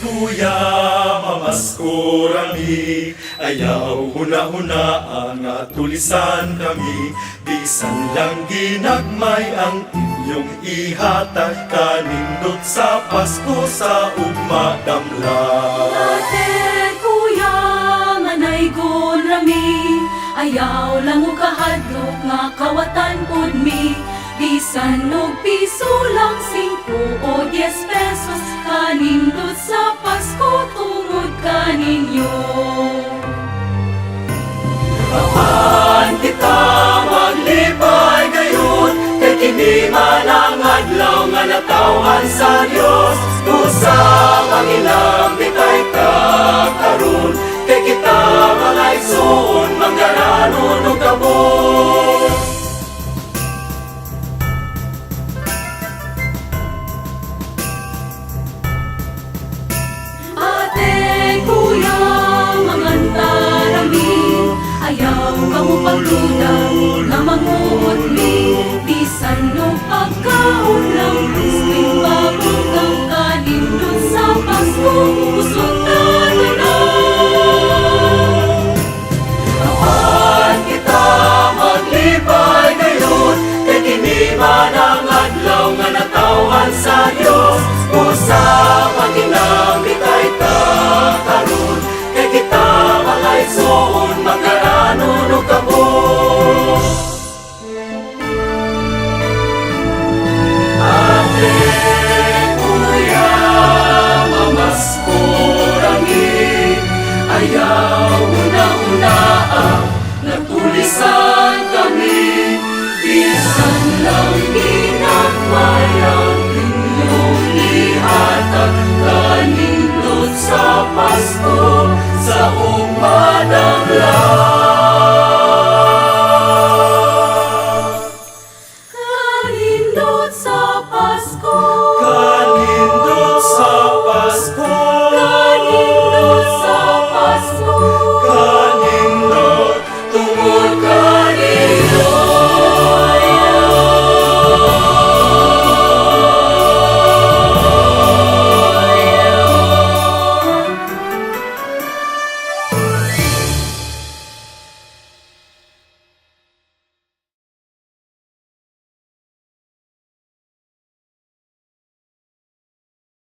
kuya, mamasko rami. Ayaw huna-huna ang tulisan kami. Bisan lang ginagmay ang inyong ihatag. Kanindot sa Pasko sa ugma damla. Ate, kuya, manay gun rami. Ayaw lang ukahadlok nga kawatan pod mi. Bisan og piso lang 5 o 10 pesos. Kanindot sa Pasko tungod kaninyo. Apan kita maglipay gayon, kay kini man ang adlaw nga natawan sa Dios. Usa ang ilang bitay ka karon, kay kita mga igsoon manggaranon ug kabot. Ate, kuya, mangantarami. Ayaw ka mo pagduda nga manguot mi. Bisan no pagkaon